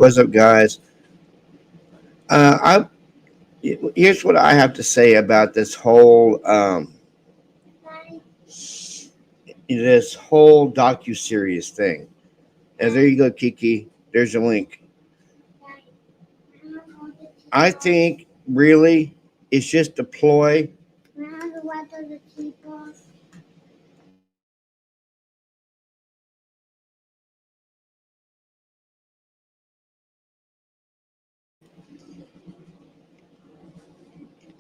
What's up, guys? I Here's what I have to say about this whole docu series thing. And there you go, Kiki. There's a link. I think really it's just a ploy.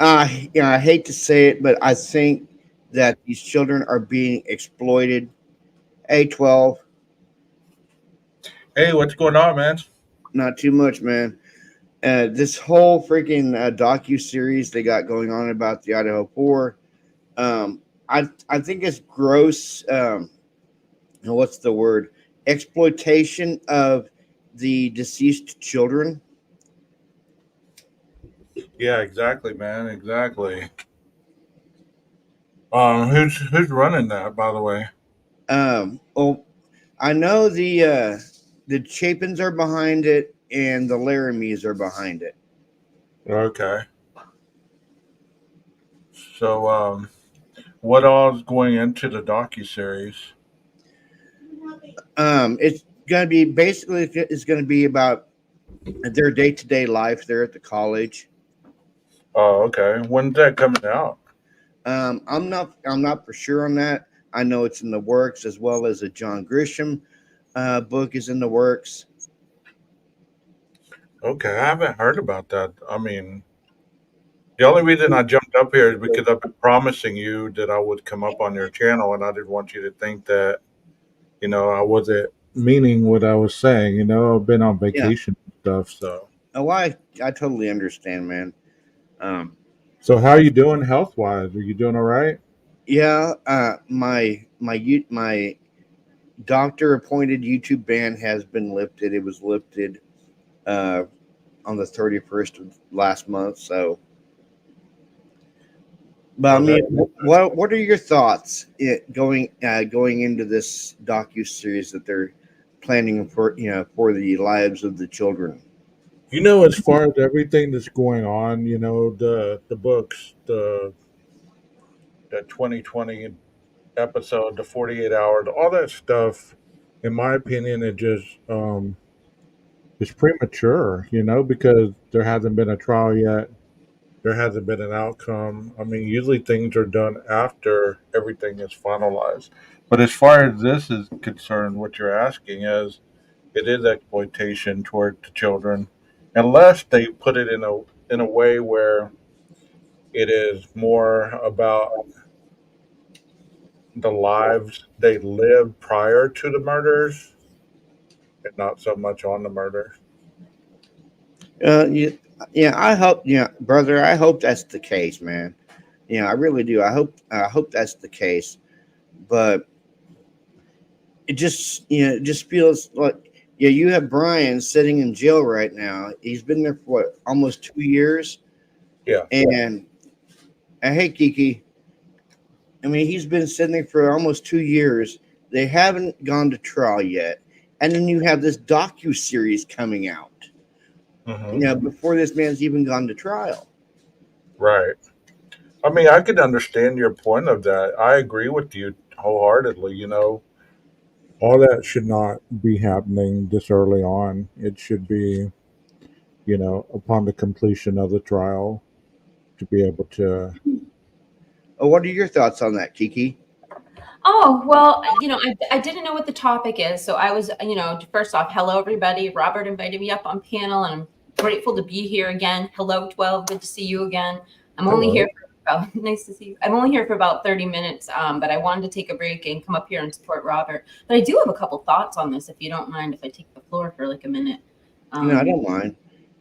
I hate to say it, but I think that these children are being exploited. A12, Hey, what's going on, man? not too much, man. This whole freaking docu series they got going on about the Idaho Poor. Um, I think it's gross. What's the word? Exploitation of the deceased children. Yeah, exactly, man. Exactly. Who's running that, by the way? Oh, I know the Chapins are behind it, and the Laramies are behind it. Okay. So, what all is going into the docu series? It's gonna be basically it's gonna be about their day to day life there at the college. Oh, okay. When's that coming out? I'm not for sure on that. I know it's in the works, as well as a John Grisham book is in the works. Okay, I haven't heard about that. I mean, the only reason I jumped up here is because I've been promising you that I would come up on your channel, and I didn't want you to think that I wasn't meaning what I was saying. I've been on Yeah. vacation and stuff. So, Oh, I totally understand, man. Um, so how are you doing health wise? Are you doing all right? yeah. My doctor appointed YouTube ban has been lifted. It was lifted uh, on the 31st of last month. So, but I Oh, mean, that. what are your thoughts going into this docu series that they're planning for for the lives of the children? As far as everything that's going on, the books, the 2020 episode, the 48 hours, all that stuff. In my opinion, it just is premature. Because there hasn't been a trial yet. There hasn't been an outcome. I mean, usually things are done after everything is finalized. But as far as this is concerned, what you're asking is it is exploitation toward the children, unless they put it in a way where it is more about the lives they lived prior to the murders and not so much on the murders. Yeah, yeah. I hope, yeah, brother. I hope that's the case, man. Yeah, I really do. I hope that's the case. But it just it just feels like, yeah, you have Brian sitting in jail right now. He's been there for what, almost 2 years. Yeah. And hey, Kiki, I mean, he's been sitting there for almost 2 years. They haven't gone to trial yet, and then you have this docu series coming out. Hmm. Before this man's even gone to trial. Right. I mean, I could understand your point of that. I agree with you wholeheartedly. All that should not be happening this early on. It should be, upon the completion of the trial to be able to. Oh, what are your thoughts on that, Kiki? Oh, well, I didn't know what the topic is. So I was, first off, hello, everybody. Robert invited me up on panel, and I'm grateful to be here again. Hello, 12. Good to see you again. I'm only Hello. here for about, nice to see you. I'm only here for about 30 minutes, but I wanted to take a break and come up here and support Robert. But I do have a couple thoughts on this, if you don't mind, if I take the floor for like a minute. No, I don't mind.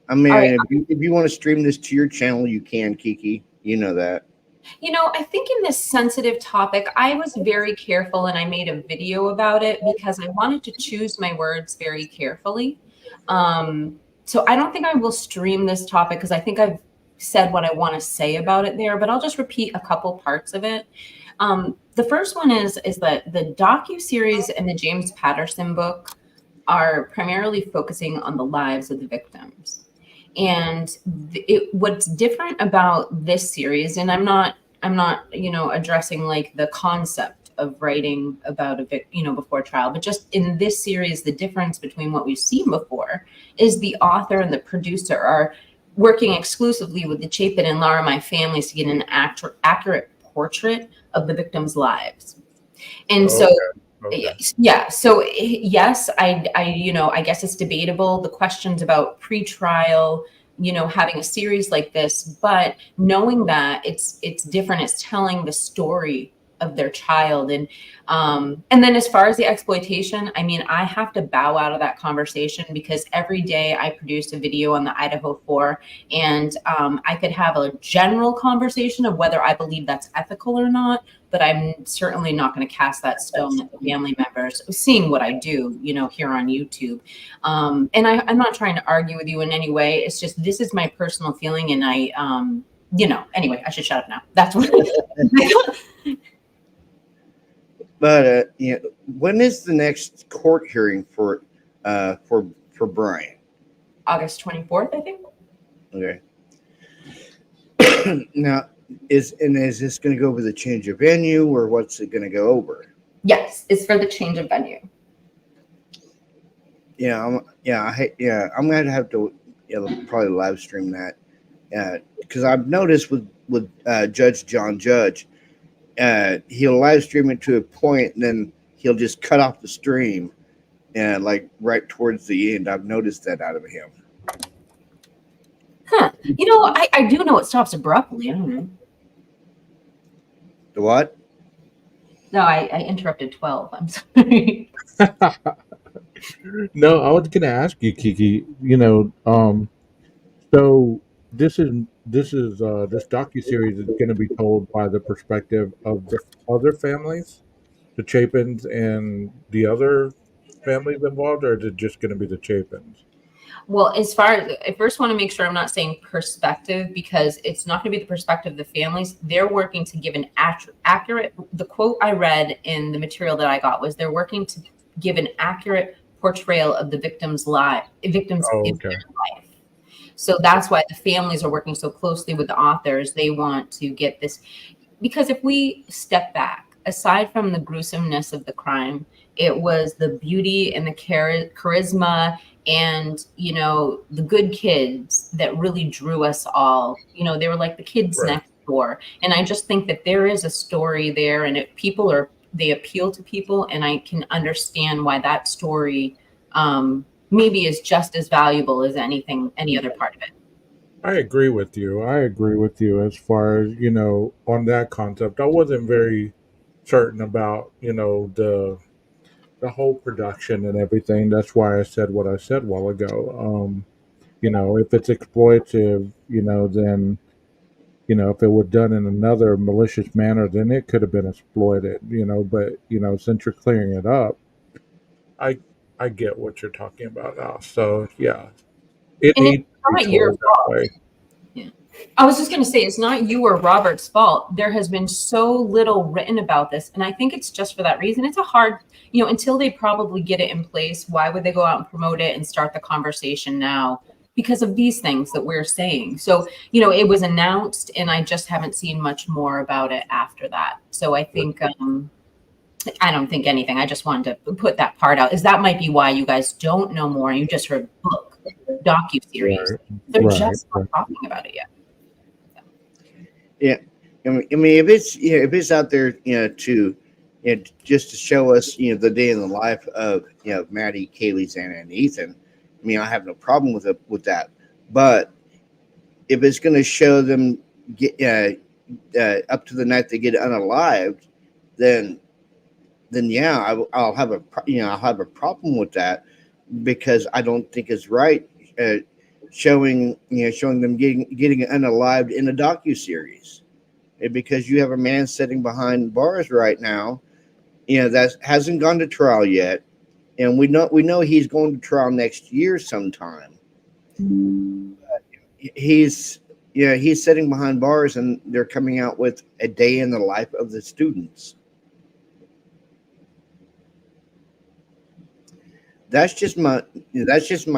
I All right. mean, if you want to stream this to your channel, you can, Kiki. You know that. I think in this sensitive topic, I was very careful and I made a video about it because I wanted to choose my words very carefully. So I don't think I will stream this topic because I think I've said what I want to say about it there, but I'll just repeat a couple parts of it. The first one is that the docu-series and the James Patterson book are primarily focusing on the lives of the victims. And what's different about this series, and I'm not, addressing like the concept of writing about before trial, but just in this series, the difference between what we've seen before is the author and the producer are working exclusively with the Chapin and Laramie families to get an accurate portrait of the victims' lives. And so, Okay. yeah. So yes, I guess it's debatable, the questions about pretrial, having a series like this, but knowing that it's different, it's telling the story of their child. And then as far as the exploitation, I mean, I have to bow out of that conversation because every day I produce a video on the Idaho 4, and I could have a general conversation of whether I believe that's ethical or not, but I'm certainly not going to cast that stone at the family members seeing what I do, here on YouTube. And I'm not trying to argue with you in any way. It's just, this is my personal feeling. And anyway, I should shut up now. That's what. But when is the next court hearing for Brian? August 24th, I think. Okay. Now, is this going to go over the change of venue, or what's it going to go over? Yes, it's for the change of venue. I'm going to have to probably live stream that because I've noticed with Judge John Judge, he'll live stream it to a point, and then he'll just cut off the stream, and like right towards the end. I've noticed that out of him. Huh. I do know it stops abruptly. I don't know. The what? No, I interrupted 12. I'm sorry. No, I was going to ask you, Kiki. So this docuseries is going to be told by the perspective of the other families, the Chapins and the other families involved, or is it just going to be the Chapins? Well, as far as I first want to make sure I'm not saying perspective, because it's not going to be the perspective of the families. They're working to give an accurate, the quote I read in the material that I got was they're working to give an accurate portrayal of the victim's life, in their life. So that's why the families are working so closely with the authors. They want to get this, because if we step back, aside from the gruesomeness of the crime, it was the beauty and the charisma and, the good kids that really drew us all. They were like the kids next door. And I just think that there is a story there, and they appeal to people, and I can understand why that story maybe is just as valuable as any other part of it. I agree with you. As far as, on that concept. I wasn't very certain about, the whole production and everything. That's why I said what I said a while ago. If it's exploitative, then, if it was done in another malicious manner, then it could have been exploited, but, since you're clearing it up, I get what you're talking about now. So, yeah. It needs to be told that way. Yeah. I was just going to say, it's not you or Robert's fault. There has been so little written about this. And I think it's just for that reason. It's a hard, until they probably get it in place, why would they go out and promote it and start the conversation now? Because of these things that we're saying. So, it was announced, and I just haven't seen much more about it after that. So I think, I don't think anything. I just wanted to put that part out. Is that might be why you guys don't know more. You just heard book, docuseries. They're just not talking about it yet. Yeah, I mean, if it's out there, to just to show us, the day in the life of Maddie, Kaylee, Xana, and Ethan. I mean, I have no problem with that. But if it's going to show them get up to the night they get unalived, then yeah, I'll have a problem with that, because I don't think it's right showing them getting unalived in a docuseries, because you have a man sitting behind bars right now, that hasn't gone to trial yet, and we know he's going to trial next year sometime. He's sitting behind bars, and they're coming out with a day in the life of the students. that's just my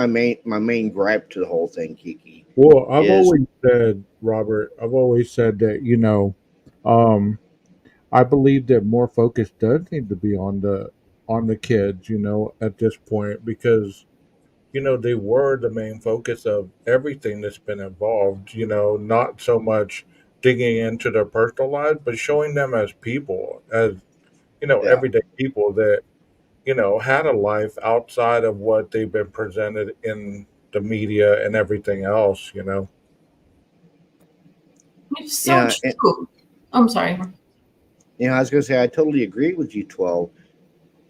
main gripe to the whole thing, Kiki. Well, I've Is always said, Robert, I've always said that, um, I believe that more focus does need to be on the kids, at this point because they were the main focus of everything that's been involved, not so much digging into their personal lives, but showing them as people, as, yeah, everyday people that, had a life outside of what they've been presented in the media and everything else. It's so yeah. true. I'm sorry. I was going to say I totally agree with you, 12.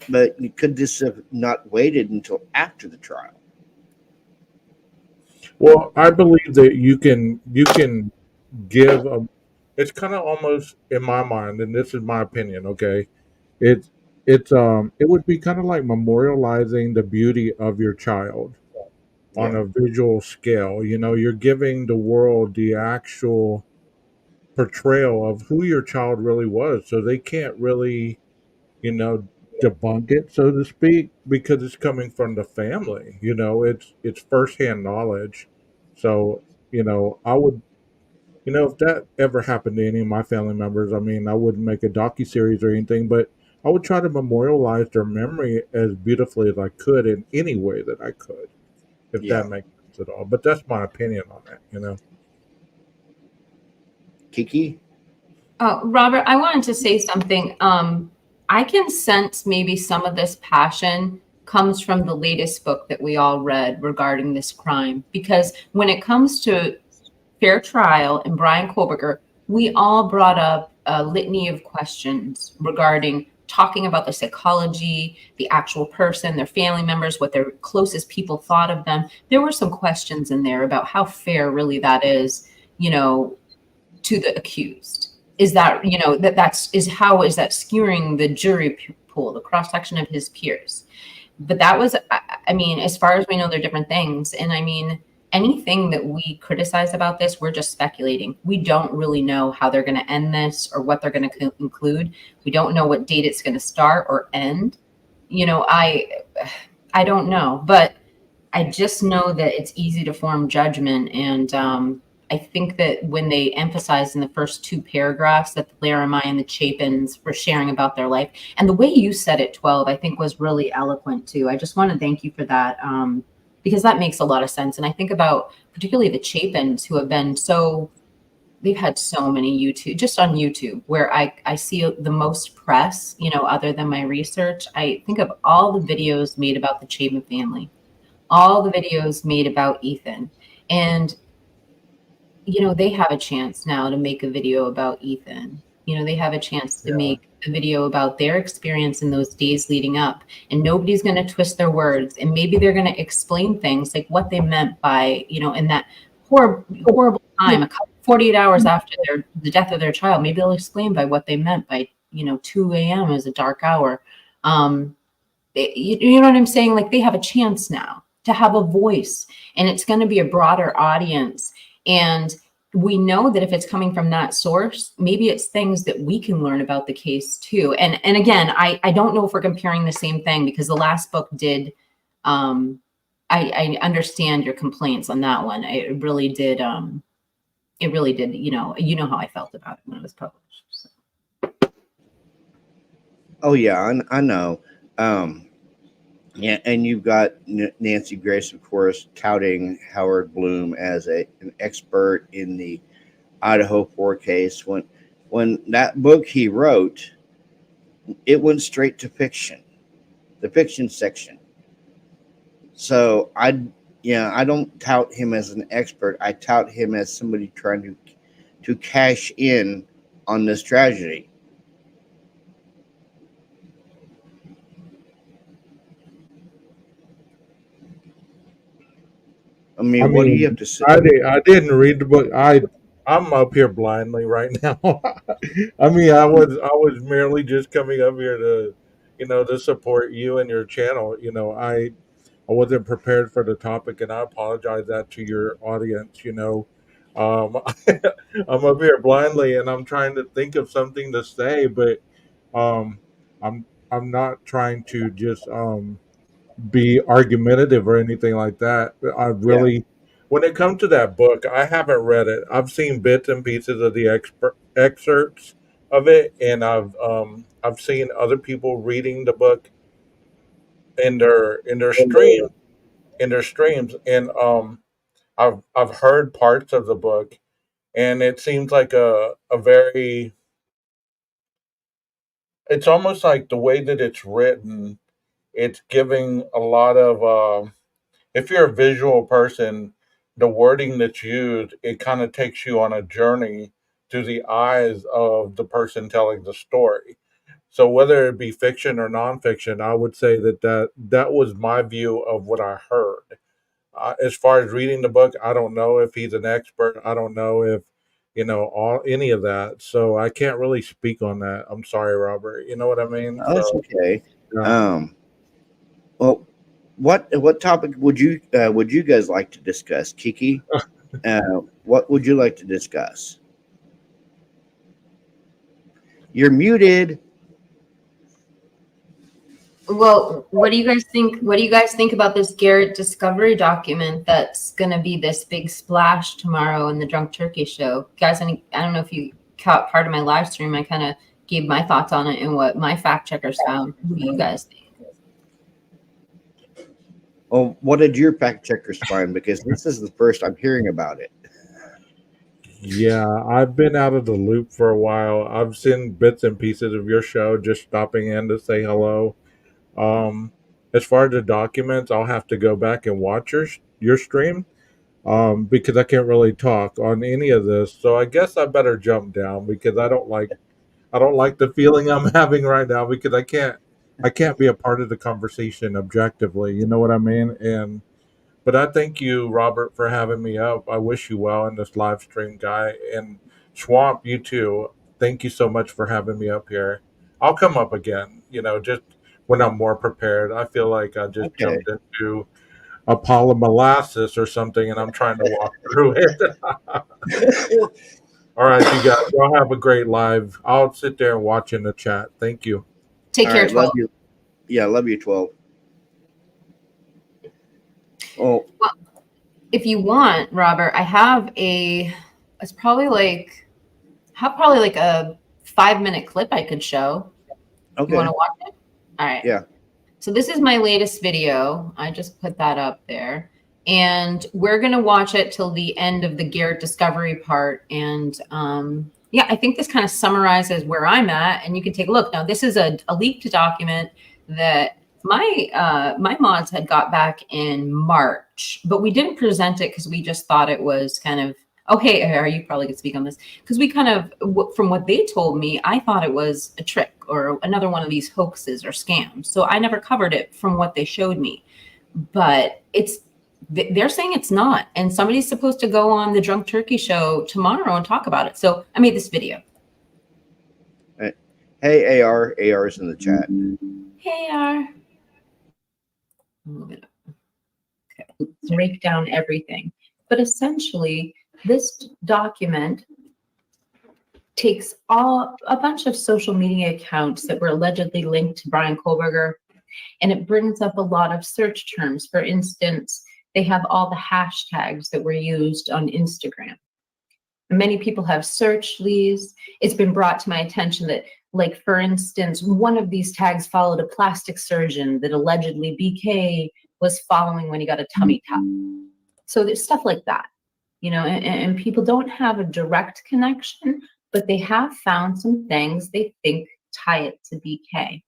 But could this have not waited until after the trial? Well, I believe that you can give a. It's kind of almost in my mind, and this is my opinion. Okay, it's it would be kind of like memorializing the beauty of your child on Yeah, a visual scale. You're giving the world the actual portrayal of who your child really was, so they can't really you know debunk it, so to speak, because it's coming from the family. It's firsthand knowledge. So I would, if that ever happened to any of my family members, I mean, I wouldn't make a docu series or anything, but I would try to memorialize their memory as beautifully as I could in any way that I could, if yeah. that makes sense at all. But that's my opinion on it. Kiki? Robert, I wanted to say something. I can sense maybe some of this passion comes from the latest book that we all read regarding this crime. Because when it comes to fair trial and Brian Koberger, we all brought up a litany of questions regarding talking about the psychology, the actual person, their family members, what their closest people thought of them. There were some questions in there about how fair really that is, you know, to the accused. Is that, how is that skewing the jury pool, the cross section of his peers? But that was, I mean, as far as we know, they're different things. And I mean, anything that we criticize about this, we're just speculating. We don't really know how they're going to end this or what they're going to include. We don't know what date it's going to start or end. I don't know, but I just know that it's easy to form judgment. And I think that when they emphasized in the first two paragraphs that the Laramie and the Chapins were sharing about their life, and the way you said it, 12, I think was really eloquent too. I just want to thank you for that, because that makes a lot of sense. And I think about particularly the Chapins who have been they've had so many just on YouTube, where I see the most press, other than my research. I think of all the videos made about the Chapin family, all the videos made about Ethan. And, they have a chance now to make a video about Ethan. They have a chance to Yeah. make a video about their experience in those days leading up. And nobody's going to twist their words. And maybe they're going to explain things like what they meant by, in that horrible time, 48 hours after the death of their child. Maybe they'll explain by what they meant by, 2 a.m. is a dark hour. You know what I'm saying? Like, they have a chance now to have a voice, and it's going to be a broader audience. And we know that if it's coming from that source, maybe it's things that we can learn about the case too. And again, I don't know if we're comparing the same thing, because the last book did, I understand your complaints on that one. It really did. It really did. How I felt about it when it was published. So. Oh yeah, I know. Um, yeah, and you've got Nancy Grace, of course, touting Howard Bloom as an expert in the Idaho 4 case. When that book he wrote, it went straight to fiction, the fiction section. So I don't tout him as an expert. I tout him as somebody trying to cash in on this tragedy. I I mean, what do you have mean, to say? I didn't read the book. I'm up here blindly right now. I mean, I was merely just coming up here to support you and your channel. I wasn't prepared for the topic, and I apologize that to your audience. Um, I'm up here blindly, and I'm trying to think of something to say, but um, I'm not trying to just be argumentative or anything like that. I Yeah. really, when it comes to that book, I haven't read it. I've seen bits and pieces of the excerpts of it, and I've seen other people reading the book in their streams, and I've heard parts of the book, and it seems like a very, it's almost like the way that it's written, it's giving a lot of if you're a visual person, the wording that's used, it kind of takes you on a journey through the eyes of the person telling the story. So whether it be fiction or nonfiction, I would say that was my view of what I heard. As far as reading the book, I don't know if he's an expert. I don't know if all any of that. So I can't really speak on that. I'm sorry, Robert. You know what I mean? Oh, that's So okay. yeah. Um, well, what topic would you guys like to discuss, Kiki? What would you like to discuss? You're muted. Well, what do you guys think? What do you guys think about this Garrett Discovery document that's going to be this big splash tomorrow in the Drunk Turkey show? Guys, I don't know if you caught part of my live stream. I kind of gave my thoughts on it and what my fact checkers found. What do you guys think? Well, what did your fact checkers find? Because this is the first I'm hearing about it. Yeah, I've been out of the loop for a while. I've seen bits and pieces of your show, just stopping in to say hello. Um, as far as the documents, I'll have to go back and watch your stream because I can't really talk on any of this. So I guess I better jump down because I don't like the feeling I'm having right now because I can't be a part of the conversation objectively. You know what I mean? And but I thank you, Robert, for having me up. I wish you well in this live stream, guy. And Swamp, you too. Thank you so much for having me up here. I'll come up again, just when I'm more prepared. I feel like I just Okay. jumped into a pile of molasses or something and I'm trying to walk through it. All right, you guys, y'all have a great live. I'll sit there and watch in the chat. Thank you. Take All care, right, 12. love you. Yeah, love you, 12. Oh, Well, if you want, Robert, I have it's probably like a 5-minute clip I could show. okay. You want to watch it? All right. Yeah. So this is my latest video. I just put that up there. And we're going to watch it till the end of the Garrett Discovery part. And yeah, I think this kind of summarizes where I'm at. And you can take a look. Now, this is a leaked document that my mods had got back in March, but we didn't present it because we just thought it was kind of, okay, you probably could speak on this, because we kind of, from what they told me, I thought it was a trick or another one of these hoaxes or scams. So I never covered it from what they showed me, but they're saying it's not. And somebody's supposed to go on the Drunk Turkey show tomorrow and talk about it. So I made this video. Hey, AR. AR's in the chat. Hey, AR. Move it up. Okay. Break down everything. But essentially, this document takes a bunch of social media accounts that were allegedly linked to Bryan Kohberger, and it brings up a lot of search terms. For instance, they have all the hashtags that were used on Instagram. Many people have searched these. It's been brought to my attention that, like, for instance, one of these tags followed a plastic surgeon that allegedly BK was following when he got a tummy tuck. So there's stuff like that, and people don't have a direct connection, but they have found some things they think tie it to BK.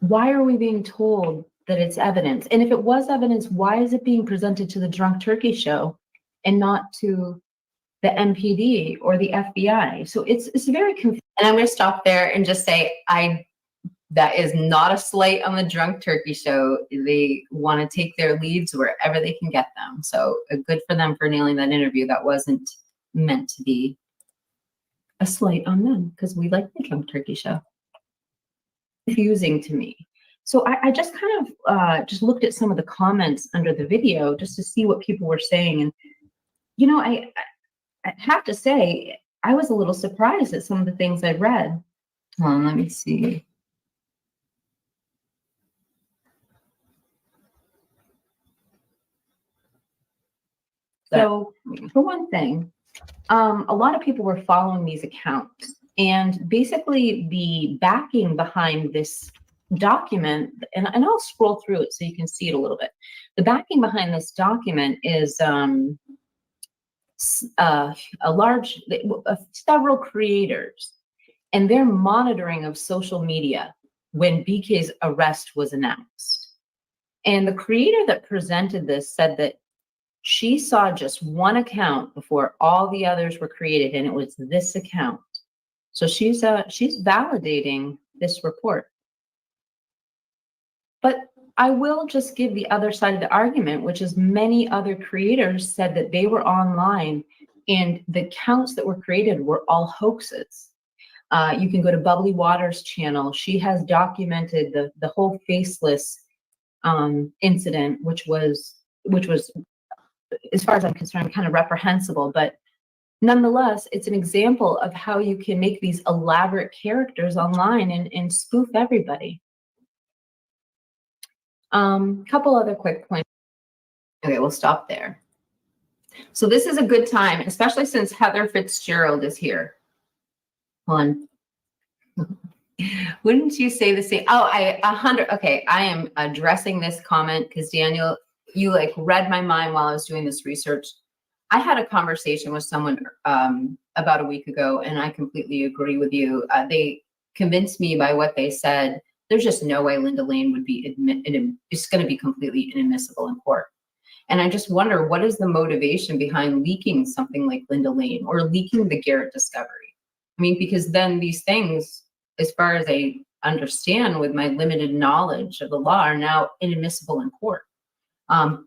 Why are we being told that it's evidence? And if it was evidence, why is it being presented to the Drunk Turkey show and not to the MPD or the FBI? So it's very confusing. And I'm going to stop there and just say, that is not a slight on the Drunk Turkey show. They want to take their leads wherever they can get them. So good for them for nailing that interview. That wasn't meant to be a slight on them, because we like the Drunk Turkey show. Confusing to me. So I just kind of just looked at some of the comments under the video just to see what people were saying. And, I have to say, I was a little surprised at some of the things I read. Let me see. So for one thing, a lot of people were following these accounts, and basically the backing behind this document, and I'll scroll through it so you can see it a little bit. The backing behind this document is several creators and their monitoring of social media when BK's arrest was announced. And the creator that presented this said that she saw just one account before all the others were created, and it was this account. So she's validating this report. But I will just give the other side of the argument, which is many other creators said that they were online and the accounts that were created were all hoaxes. You can go to Bubbly Waters' channel. She has documented the whole Faceless incident, which was, as far as I'm concerned, kind of reprehensible. But nonetheless, it's an example of how you can make these elaborate characters online and spoof everybody. Couple other quick points. Okay, we'll stop there. So this is a good time, especially since Heather Fitzgerald is here. Hold on. Wouldn't you say the same? Oh, 100. Okay, I am addressing this comment because Daniel, you like read my mind while I was doing this research. I had a conversation with someone about a week ago, and I completely agree with you. They convinced me by what they said. There's just no way Linda Lane would be it's going to be completely inadmissible in court. And I just wonder, what is the motivation behind leaking something like Linda Lane or leaking the Garrett discovery? I mean, because then these things, as far as I understand with my limited knowledge of the law, are now inadmissible in court. And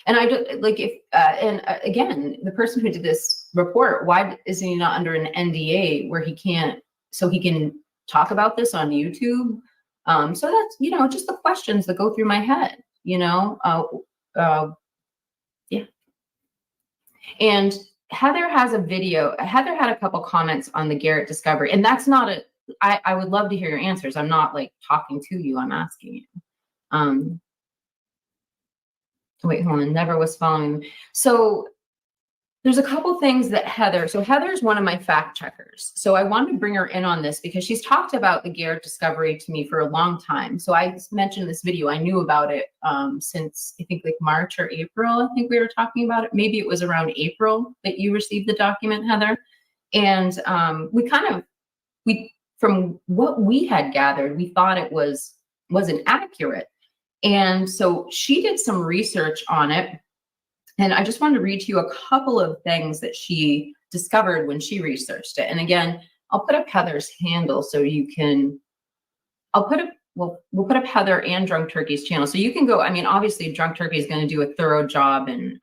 I just like again, the person who did this report, why isn't he not under an NDA where he can talk about this on YouTube? So that's, just the questions that go through my head, yeah. And Heather has a video. Heather had a couple comments on the Garrett discovery, and that's not I would love to hear your answers. I'm not like talking to you, I'm asking you. Wait, hold on, never was following. So there's a couple things that Heather's one of my fact checkers. So I wanted to bring her in on this because she's talked about the Garrett discovery to me for a long time. So I mentioned this video, I knew about it since I think like March or April. I think we were talking about it. Maybe it was around April that you received the document, Heather. And from what we had gathered, we thought it wasn't accurate. And so she did some research on it. And I just wanted to read to you a couple of things that she discovered when she researched it. And again, I'll put up Heather's handle so you can, we'll put up Heather and Drunk Turkey's channel. So you can go, I mean, obviously Drunk Turkey is going to do a thorough job and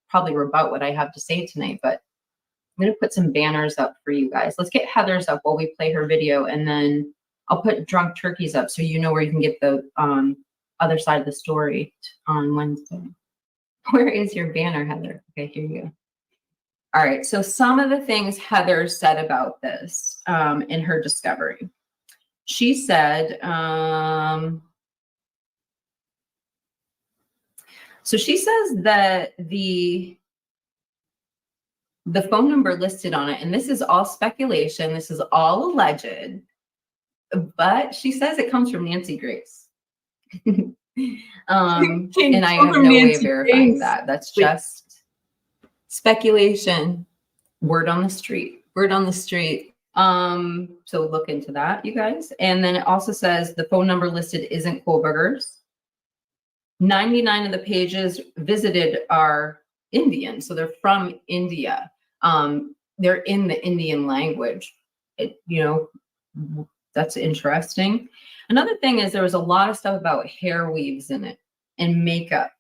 probably rebut what I have to say tonight, but I'm going to put some banners up for you guys. Let's get Heather's up while we play her video, and then I'll put Drunk Turkey's up so you know where you can get the other side of the story on Wednesday. Where is your banner, Heather? Okay, here you go. All right, so some of the things Heather said about this in her discovery. She said, so she says that the phone number listed on it, and this is all speculation, this is all alleged, but she says it comes from Nancy Grace. And I have no way of verifying that. That's just speculation. Word on the street. Word on the street. So look into that, you guys. And then it also says the phone number listed isn't Kohlberger's. 99 of the pages visited are Indian, so they're from India. They're in the Indian language. That's interesting. Another thing is there was a lot of stuff about hair weaves in it and makeup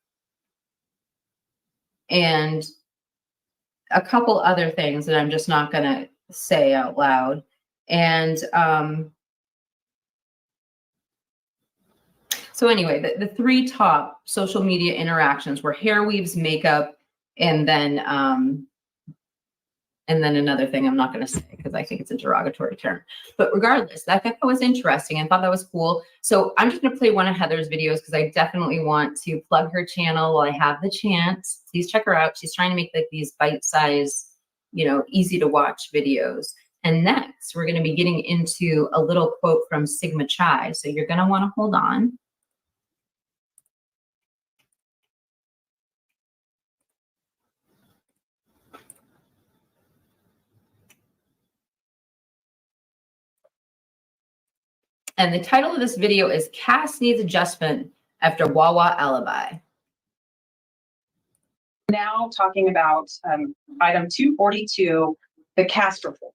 and a couple other things that I'm just not going to say out loud. And so anyway, the three top social media interactions were hair weaves, makeup, and then And then another thing I'm not going to say because I think it's a derogatory term. But regardless, I thought that was interesting. I thought that was cool. So I'm just going to play one of Heather's videos because I definitely want to plug her channel while I have the chance. Please check her out. She's trying to make like these bite-sized, easy to watch videos. And next, we're going to be getting into a little quote from Sigma Chi. So you're going to want to hold on. And the title of this video is Cast Needs Adjustment After Wawa Alibi. Now talking about item 242, the cast report.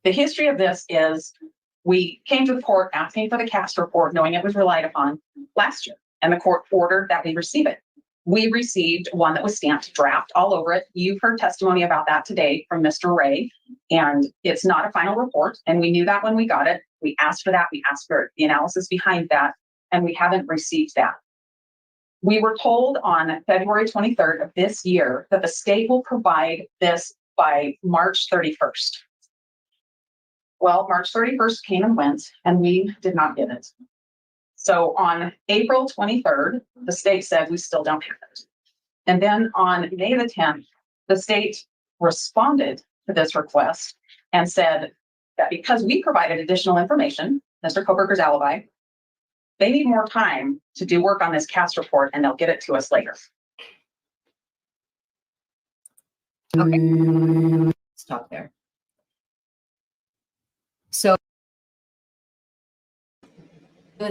The history of this is we came to the court asking for the cast report, knowing it was relied upon last year, and the court ordered that we receive it. We received one that was stamped draft all over it. You've heard testimony about that today from Mr. Ray, and it's not a final report. And we knew that when we got it. We asked for that. We asked for the analysis behind that, and we haven't received that. We were told on February 23rd of this year that the state will provide this by March 31st. Well, March 31st came and went, and we did not get it. So on April 23rd, the state said we still don't have it. And then on May the 10th, the state responded to this request and said that because we provided additional information, Mr. Koberger's alibi, they need more time to do work on this cast report and they'll get it to us later. Okay, stop there.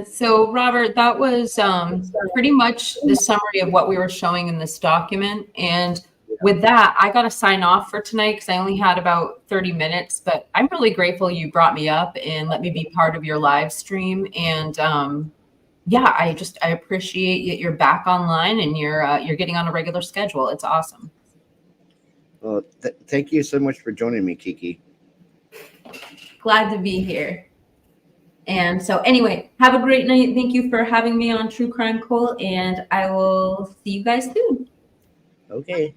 So Robert, that was pretty much the summary of what we were showing in this document. And with that, I got to sign off for tonight because I only had about 30 minutes, but I'm really grateful you brought me up and let me be part of your live stream. And yeah, I appreciate you're back online and you're getting on a regular schedule. It's awesome. Well, thank you so much for joining me, Kiki. Glad to be here. And so anyway, have a great night. Thank you for having me on True Crime Cole, and I will see you guys soon. Okay.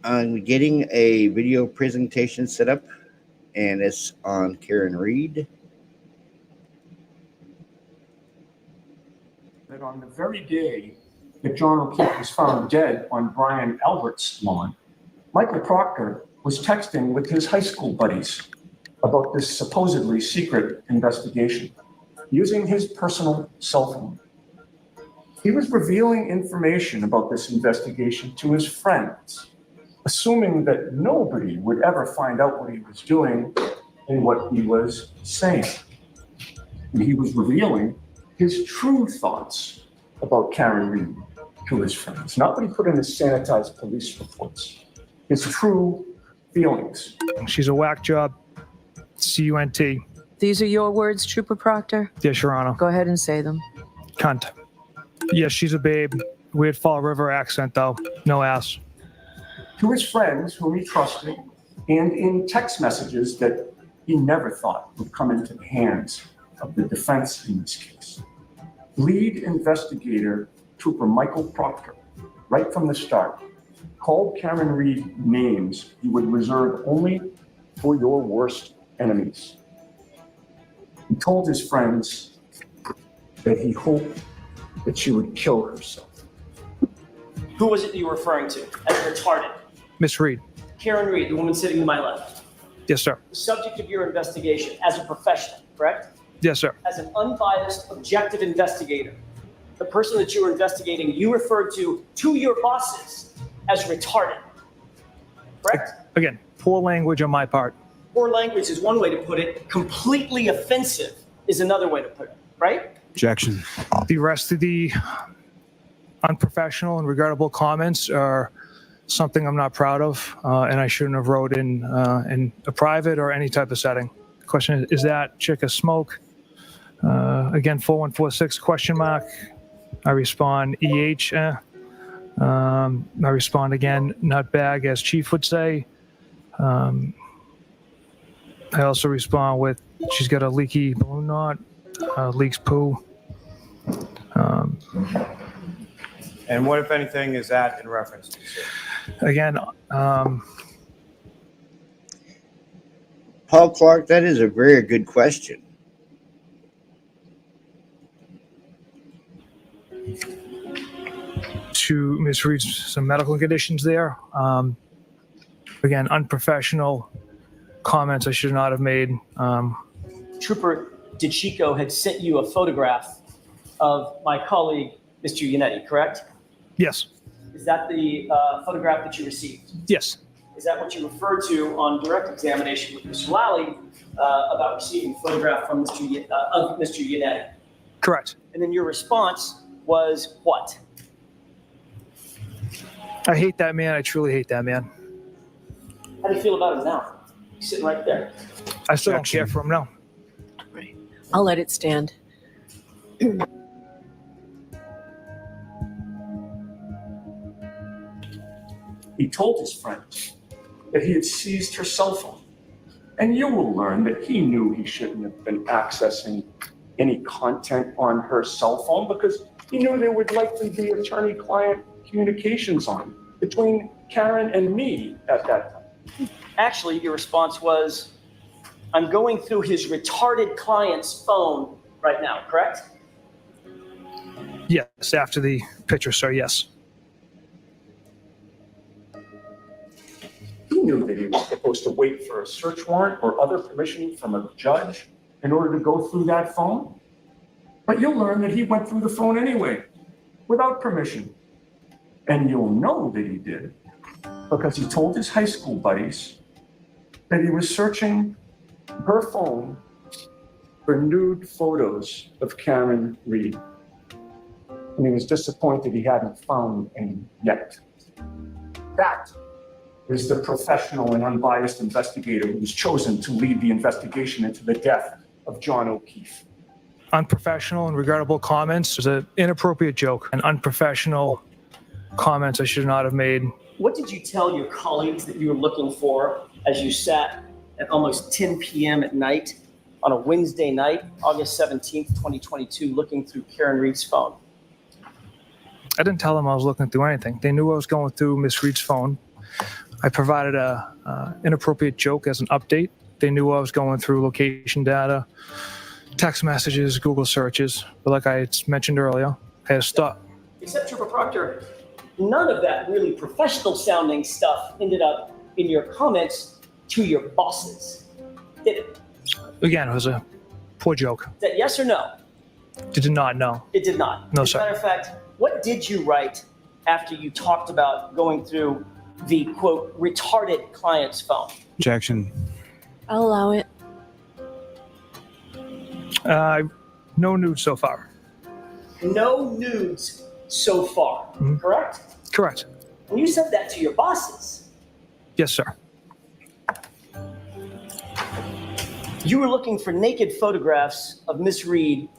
I'm getting a video presentation set up, and it's on Karen Reed. That on the very day that John O'Keefe was found dead on Brian Albert's lawn, Michael Proctor was texting with his high school buddies about this supposedly secret investigation using his personal cell phone. He was revealing information about this investigation to his friends, assuming that nobody would ever find out what he was doing and what he was saying. And he was revealing his true thoughts about Karen Reed to his friends, not what he put in his sanitized police reports, his true feelings. She's a whack job. C-U-N-T. These are your words, Trooper Proctor? Yes, Your Honor. Go ahead and say them. Cunt. Yes, she's a babe. Weird Fall River accent, though. No ass. To his friends whom he trusted, and in text messages that he never thought would come into the hands of the defense in this case. Lead investigator Trooper Michael Proctor, right from the start, called Karen Reed names he would reserve only for your worst enemies. He told his friends that he hoped that she would kill herself. Who was it you were referring to as retarded? Miss Reed. Karen Reed, the woman sitting to my left. Yes, sir. The subject of your investigation as a professional, correct? Yes, sir. As an unbiased, objective investigator, the person that you were investigating, you referred to your bosses as retarded, correct? Again, poor language on my part. Poor language is one way to put it. Completely offensive is another way to put it, right? Objection. The rest of the unprofessional and regrettable comments are something I'm not proud of, and I shouldn't have wrote in a private or any type of setting. The question is that chick a smoke? Again, 4146 question mark. I respond EH. I respond again, nutbag, as Chief would say. I also respond with, she's got a leaky balloon knot. leaks poo. And what, if anything, is that in reference to? Sir? Again, Paul Clark, that is a very good question. to Ms. Reed's some medical conditions there. Again, unprofessional comments I should not have made. Trooper DeChico had sent you a photograph of my colleague, Mr. Yannetti, correct? Yes, Is that the photograph that you received? yes, Is that what you referred to on direct examination with Mr. Lally about receiving a photograph from of Mr. Yannetti? correct. And then your response was what? I hate that man. I truly hate that man. How do you feel about him now? He's sitting right there. I still don't care for him now. I'll let it stand. He told his friend that he had seized her cell phone. And you will learn that he knew he shouldn't have been accessing any content on her cell phone because he knew there would likely be attorney-client communications on between Karen and me at that time. Actually, your response was, I'm going through his retarded client's phone right now, correct? Yes, after the picture, sir, yes. He knew that he was supposed to wait for a search warrant or other permission from a judge in order to go through that phone. But you'll learn that he went through the phone anyway, without permission. And you'll know that he did because he told his high school buddies that he was searching her phone for nude photos of Karen Reed. And he was disappointed he hadn't found any yet. That is the professional and unbiased investigator who was chosen to lead the investigation into the death of John O'Keefe. Unprofessional and regrettable comments is an inappropriate joke. And unprofessional comments I should not have made. What did you tell your colleagues that you were looking for as you sat at almost 10 p.m. at night on a Wednesday night, August 17th, 2022, looking through Karen Reed's phone? I didn't tell them I was looking through anything. They knew I was going through Miss Reed's phone. I provided a inappropriate joke as an update. They knew I was going through location data, text messages, Google searches. But like I had mentioned earlier, I had to stop. Except Trooper Proctor, none of that really professional sounding stuff ended up in your comments to your bosses, did it? Again, it was a poor joke. Is that yes or no? Did not know. It did not. No, As a sir. matter of fact, what did you write after you talked about going through the, quote, retarded client's phone? Objection. I'll allow it. No nudes so far. No nudes so far, correct? Correct. And you said that to your bosses. Yes, sir. You were looking for naked photographs of Miss Reed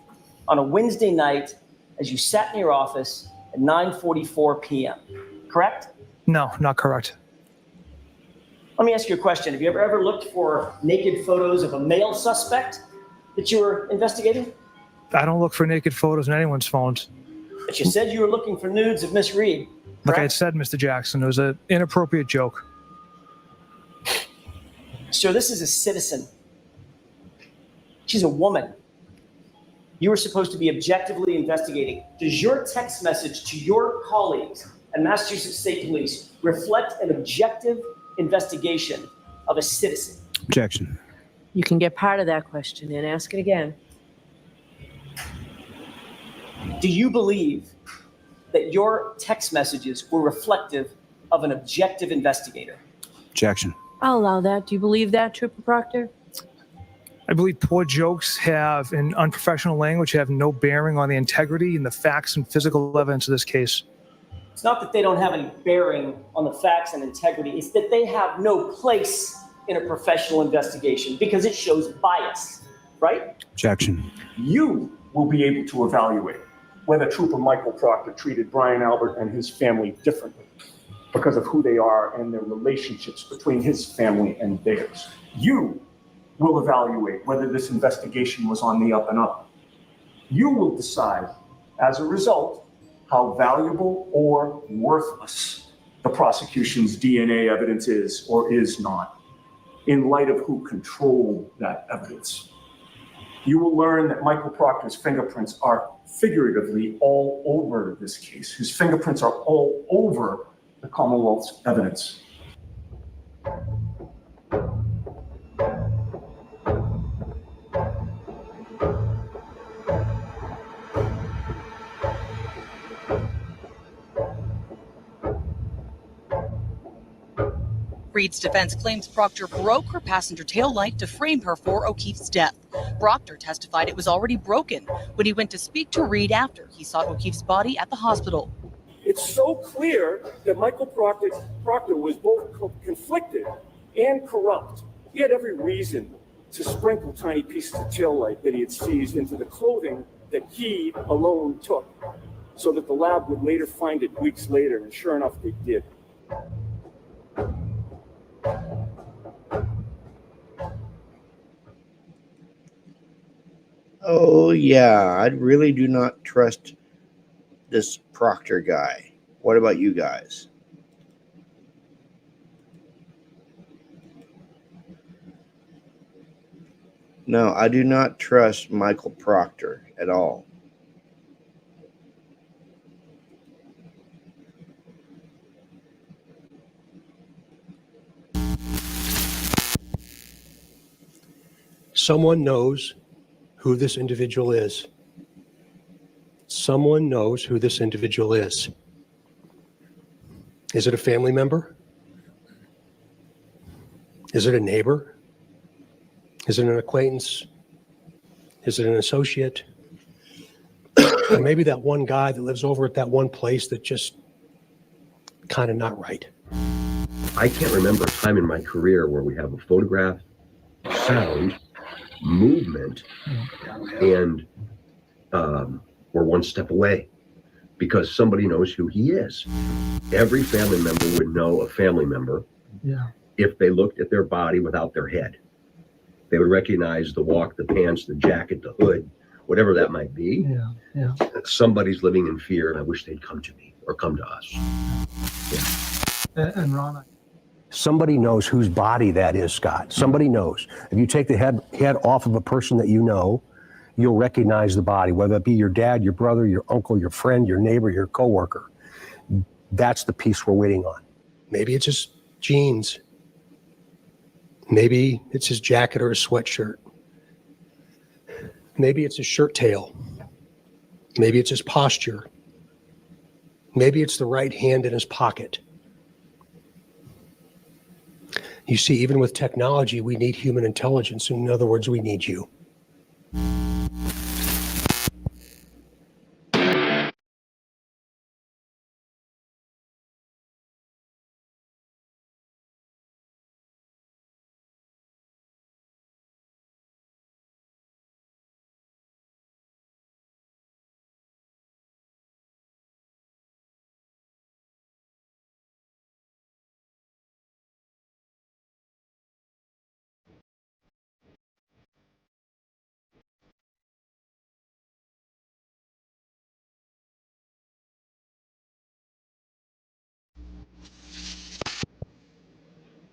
on a Wednesday night as you sat in your office at 9:44 p.m., correct? No, not correct. Let me ask you a question. Have you ever looked for naked photos of a male suspect that you were investigating? I don't look for naked photos in anyone's phones. But you said you were looking for nudes of Miss Reed, Like I had correct? said, Mr. Jackson, it was an inappropriate joke. Sir, this is a citizen. She's a woman. You were supposed to be objectively investigating. Does your text message to your colleagues at Massachusetts State Police reflect an objective investigation of a citizen? Objection. You can get part of that question and ask it again. Do you believe that your text messages were reflective of an objective investigator? Objection. I'll allow that. Do you believe that, Trooper Proctor? I believe poor jokes have, in unprofessional language, have no bearing on the integrity and the facts and physical evidence of this case. It's not that they don't have any bearing on the facts and integrity. It's that they have no place in a professional investigation because it shows bias, right? Objection. You will be able to evaluate whether Trooper Michael Proctor treated Brian Albert and his family differently because of who they are and their relationships between his family and theirs. You will evaluate whether this investigation was on the up and up You will decide, as a result, how valuable or worthless the prosecution's DNA evidence is or is not, in light of who controlled that evidence. You will learn that Michael Proctor's fingerprints are figuratively all over this case. His fingerprints are all over the Commonwealth's evidence. Reed's defense claims Proctor broke her passenger tail light to frame her for O'Keefe's death. Proctor testified it was already broken when he went to speak to Reed after he saw O'Keefe's body at the hospital. It's so clear that Michael Proctor was both conflicted and corrupt. He had every reason to sprinkle tiny pieces of tail light that he had seized into the clothing that he alone took, so that the lab would later find it weeks later, and sure enough, they did. Oh, yeah. I really do not trust this Proctor guy. What about you guys? No, I do not trust Michael Proctor at all. Someone knows who this individual is. Someone knows who this individual is. Is it a family member? Is it a neighbor? Is it an acquaintance? Is it an associate? Or maybe that one guy that lives over at that one place that just kind of not right. I can't remember a time in my career where we have a photograph, sound, movement, and we're one step away because somebody knows who he is. Every family member would know a family member if they looked at their body without their head. They would recognize the walk, the pants, the jacket, the hood, whatever that might be. Somebody's living in fear, and I wish they'd come to me or come to us. And Ron, Somebody knows whose body that is, Scott. Somebody knows. If you take the head off of a person that you know, you'll recognize the body, whether it be your dad, your brother, your uncle, your friend, your neighbor, your coworker. That's the piece we're waiting on. Maybe it's his jeans. Maybe it's his jacket or his sweatshirt. Maybe it's his shirt tail. Maybe it's his posture. Maybe it's the right hand in his pocket. You see, even with technology, we need human intelligence. In other words, we need you.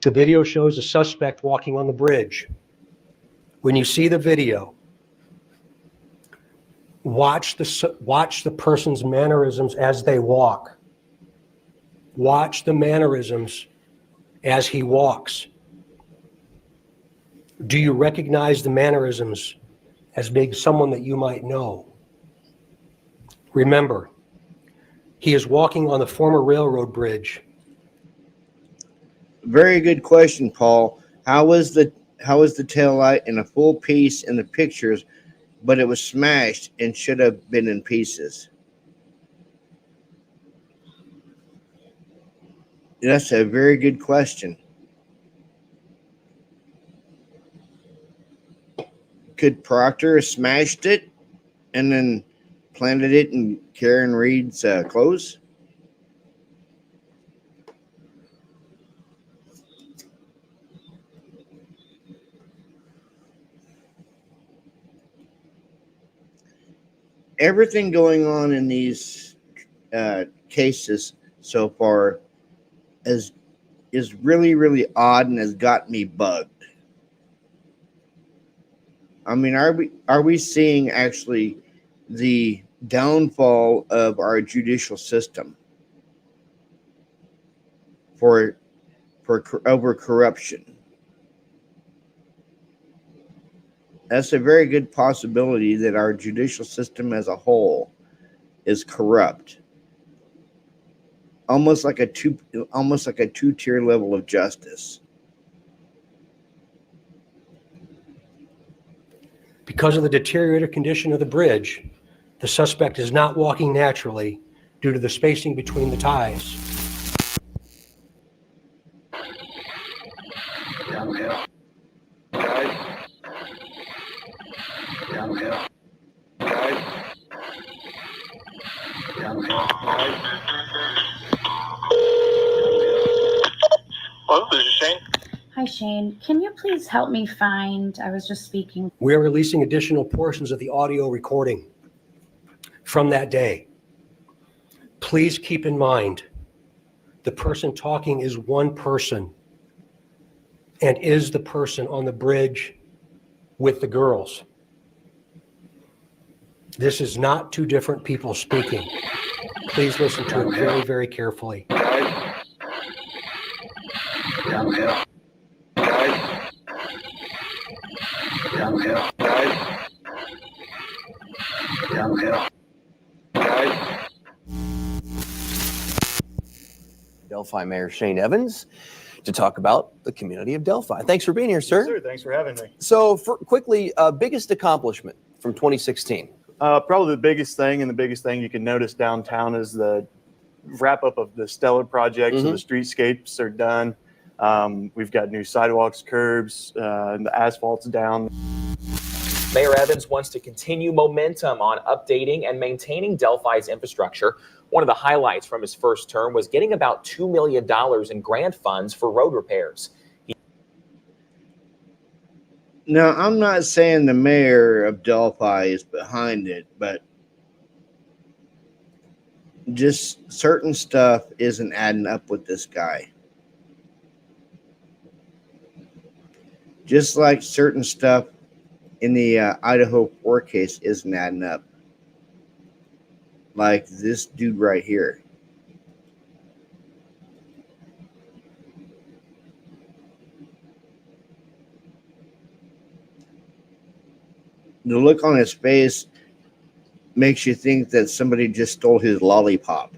The video shows a suspect walking on the bridge. When you see the video, watch the person's mannerisms as they walk. Watch the mannerisms as he walks. Do you recognize the mannerisms as being someone that you might know? Remember, he is walking on the former railroad bridge. Very good question, Paul. How was the tail light in a full piece in the pictures, but it was smashed and should have been in pieces? That's a very good question. Could Proctor have smashed it and then planted it in Karen Reed's clothes? everything going on in these cases so far is really, really odd and has got me bugged. I mean, are we seeing actually the downfall of our judicial system for over corruption? That's a very good possibility that our judicial system as a whole is corrupt, almost like a two-tier level of justice. Because of the deteriorated condition of the bridge, the suspect is not walking naturally due to the spacing between the ties. Downhill. Guide. Downhill. Guide. Downhill. Guide. Hello, this is Shane. Hi, Shane. Can you please help me find? I was just speaking. We're releasing additional portions of the audio recording from that day. Please keep in mind, the person talking is one person and is the person on the bridge with the girls. This is not two different people speaking. Please listen to it very, very carefully. Downhill. Guide. Downhill. Guide. Downhill. Guide. Delphi Mayor Shane Evans to talk about the community of Delphi. Thanks for being here, sir. Yes, sir. Thanks for having me. So, quickly, biggest accomplishment from 2016? Probably the biggest thing, and the biggest thing you can notice downtown is the wrap up of the Stellar project. So the streetscapes are done. We've got new sidewalks, curbs, and the asphalt's down. Mayor Evans wants to continue momentum on updating and maintaining Delphi's infrastructure. One of the highlights from his first term was getting about $2 million in grant funds for road repairs. Now, I'm not saying the mayor of Delphi is behind it, but just certain stuff isn't adding up with this guy. Just like certain stuff in the Idaho 4 case isn't adding up. Like this dude right here. The look on his face makes you think that somebody just stole his lollipop.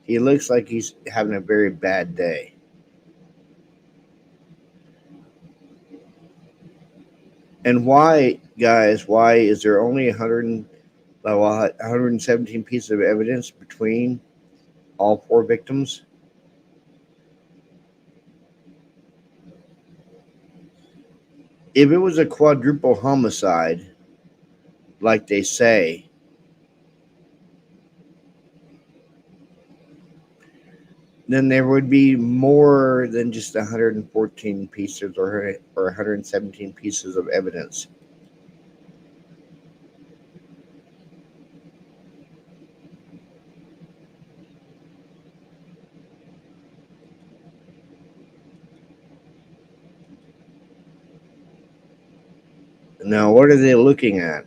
He looks like he's having a very bad day. And why, guys, why is there only 117 pieces of evidence between all 4 victims? If it was a quadruple homicide, like they say, then there would be more than just 114 pieces or 117 pieces of evidence. Now, what are they looking at?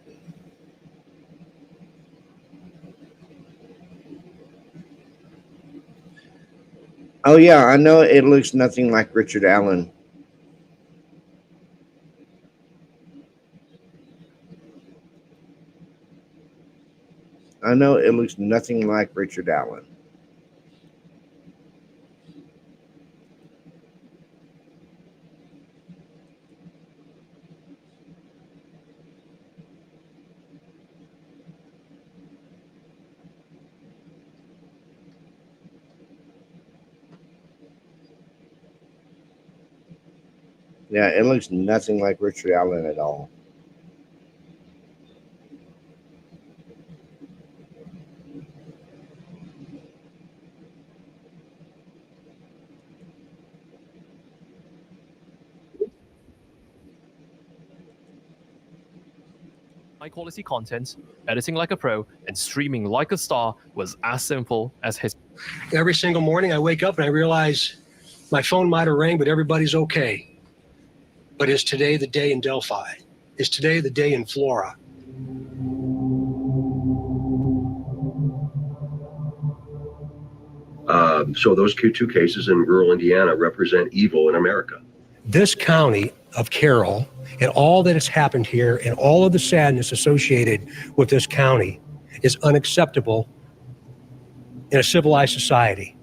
Oh, yeah, I know it looks nothing like Richard Allen. I know it looks nothing like Richard Allen. Yeah, it looks nothing like Richard Allen at all. high quality content, editing like a pro, and streaming like a star was as simple as his. Every single morning I wake up and I realize my phone might have rang, but everybody's okay. But is today the day in Delphi? Is today the day in Flora? So those two cases in rural Indiana represent evil in America. This county of Carroll and all that has happened here and all of the sadness associated with this county is unacceptable in a civilized society.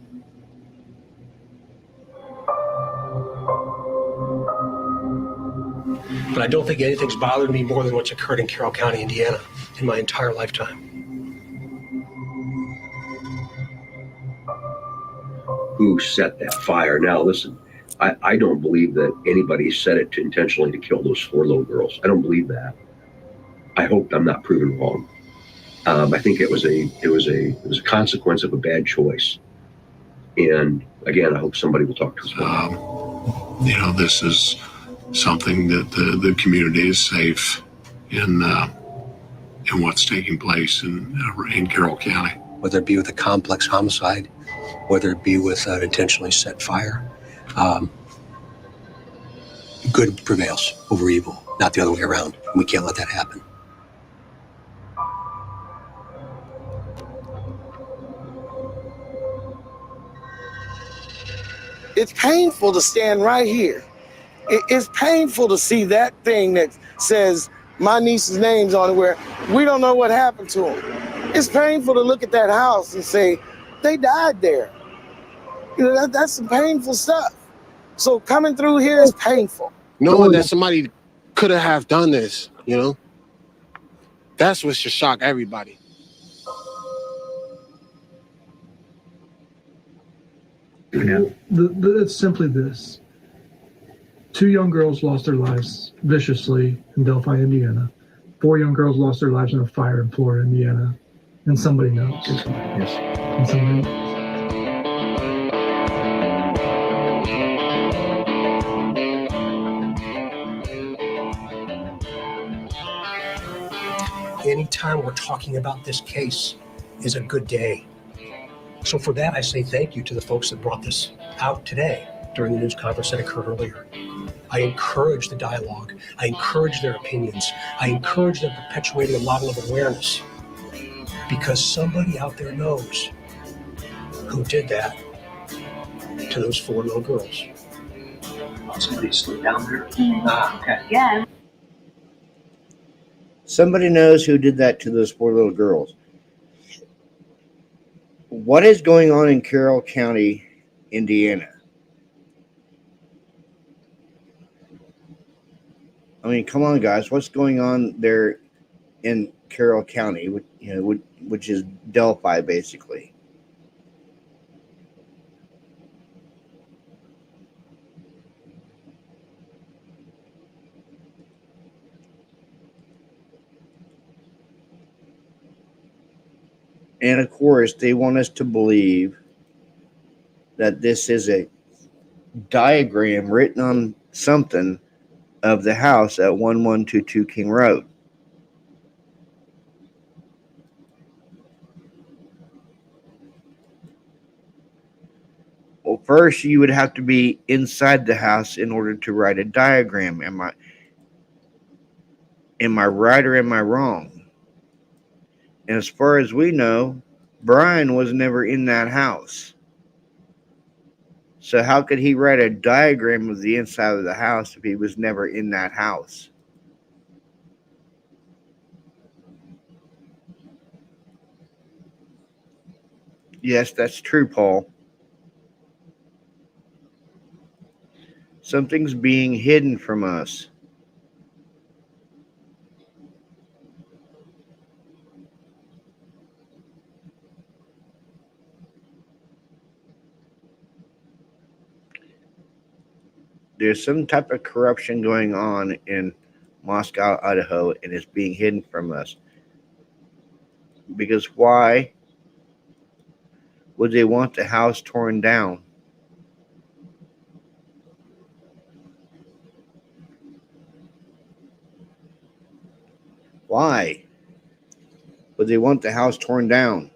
But I don't think anything's bothered me more than what's occurred in Carroll County, Indiana in my entire lifetime. Who set that fire? Now, listen, I don't believe that anybody set it intentionally to kill those 4 little girls. I don't believe that. I hope I'm not proven wrong. I think it was a consequence of a bad choice. And again, I hope somebody will talk to us about it. This is something that the community is safe in what's taking place in Carroll County. Whether it be with a complex homicide, whether it be with an intentionally set fire, good prevails over evil, not the other way around. We can't let that happen. It's painful to stand right here. It's painful to see that thing that says my niece's name's on it where we don't know what happened to him. It's painful to look at that house and say, they died there. That's some painful stuff. So coming through here is painful. Knowing that somebody could have done this, that's what should shock everybody. It's simply this. 2 young girls lost their lives viciously in Delphi, Indiana. 4 young girls lost their lives in a fire in Florida, Indiana. And somebody knows. Yes. And somebody knows. Anytime we're talking about this case is a good day. So for that, I say thank you to the folks that brought this out today during the news conference that occurred earlier. I encourage the dialogue. I encourage their opinions. I encourage them perpetuating a level of awareness because somebody out there knows who did that to those 4 little girls. Oh, somebody slid down there? Okay. Yeah. Somebody knows who did that to those 4 little girls. What is going on in Carroll County, Indiana? I mean, come on, guys. What's going on there in Carroll County, which is Delphi, basically? And of course, they want us to believe that this is a diagram written on something of the house at 1122 King Road. Well, first you would have to be inside the house in order to write a diagram. Am I right or am I wrong? And as far as we know, Brian was never in that house. So how could he write a diagram of the inside of the house if he was never in that house? Yes, that's true, Paul. Something's being hidden from us. There's some type of corruption going on in Moscow, Idaho, and it's being hidden from us. Because why would they want the house torn down? Why? But they want the house torn down.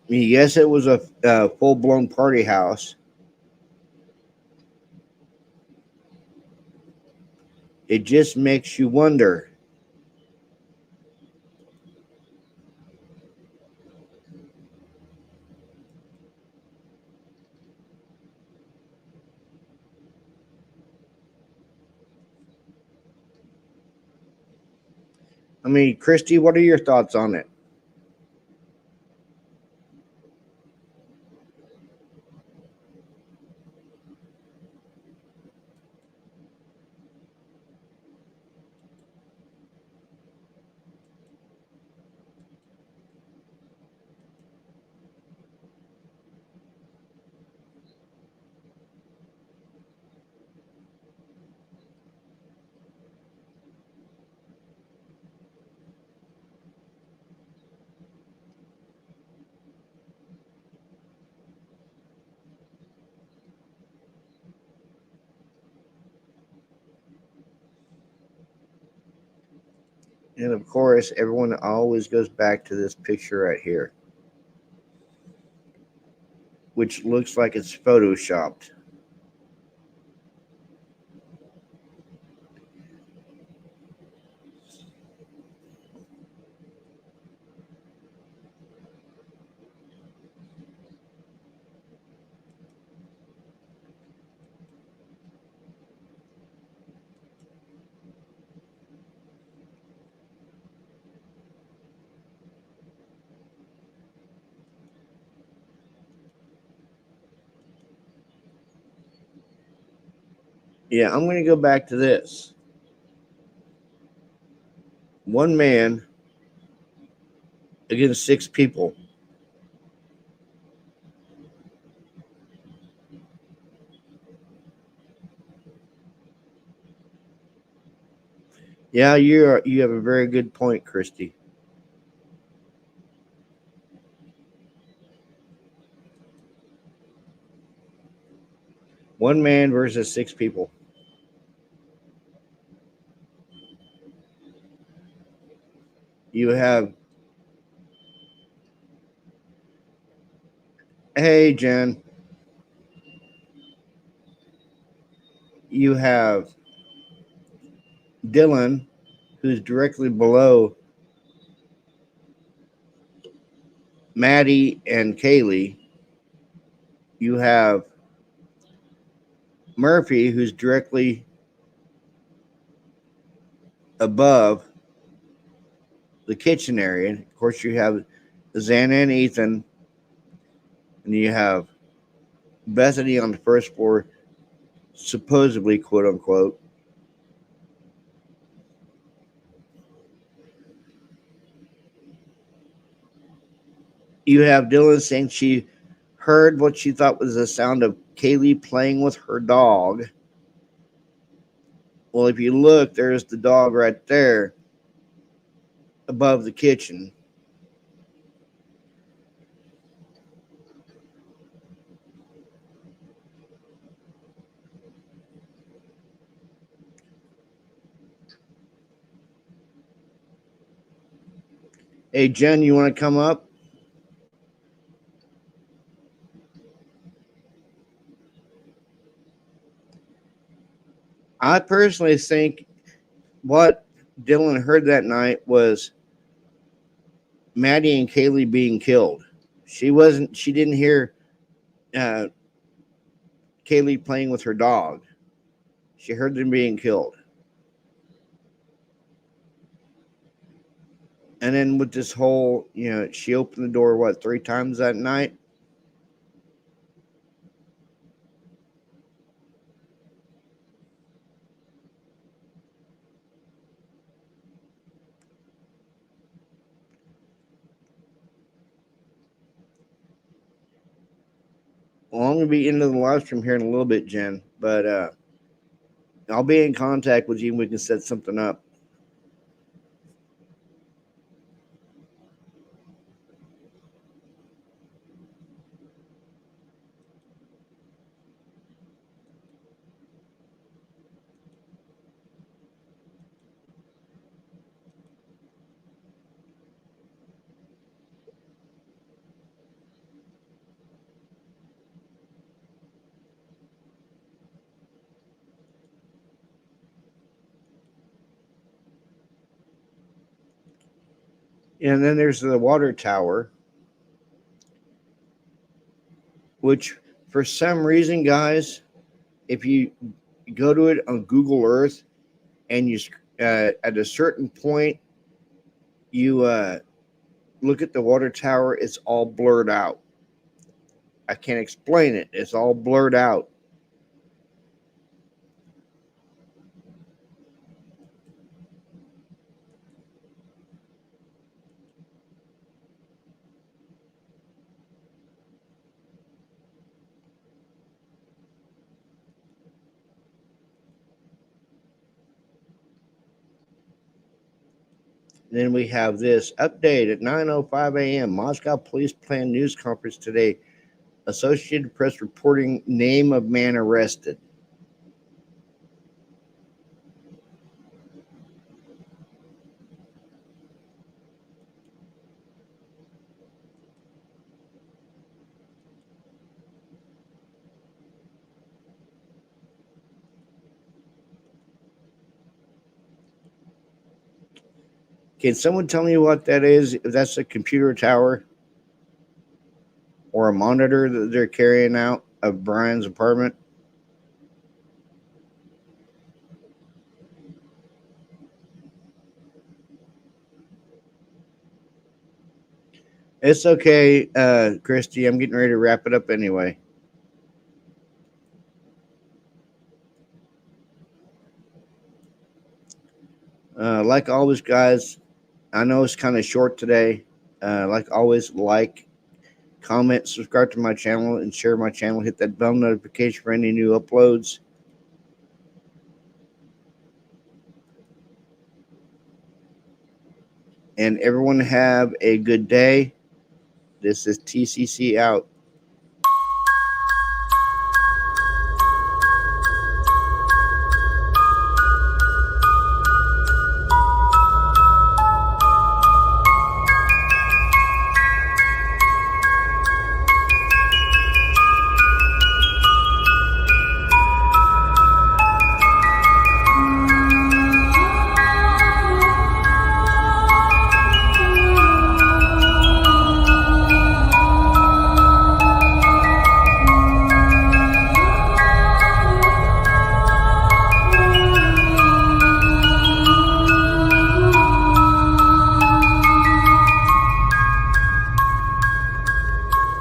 I mean, yes, it was a full-blown party house. It just makes you wonder. I mean, Christy, what are your thoughts on it? And of course, everyone always goes back to this picture right here, which looks like it's photoshopped. Yeah, I'm going to go back to this. One man against 6 people. Yeah, you have a very good point, Christy. One man versus 6 people. You have, hey, Jen. You have Dylan, who's directly below Maddie and Kaylee. You have Murphy, who's directly above the kitchen area. Of course, you have Xana and Ethan, and you have Bethany on the first floor, supposedly, quote unquote. You have Dylan saying she heard what she thought was the sound of Kaylee playing with her dog. Well, if you look, there's the dog right there above the kitchen. Hey, Jen, you want to come up? I personally think what Dylan heard that night was Maddie and Kaylee being killed. She didn't hear Kaylee playing with her dog. She heard them being killed. And then with this whole, she opened the door, 3 times that night? Well, I'm going to be into the live stream here in a little bit, Jen. But I'll be in contact with you and we can set something up. And then there's the water tower, which for some reason, guys, if you go to it on Google Earth and you at a certain point, you look at the water tower, it's all blurred out. I can't explain it. It's all blurred out. Then we have this update at 9:05 a.m. Moscow police plan news conference today. Associated Press reporting name of man arrested. Can someone tell me what that is? If that's a computer tower or a monitor that they're carrying out of Brian's apartment? It's okay, Christy. I'm getting ready to wrap it up anyway. Like always, guys, I know it's kind of short today. Like always, like, comment, subscribe to my channel, and share my channel. Hit that bell notification for any new uploads. And everyone have a good day. This is TCC out.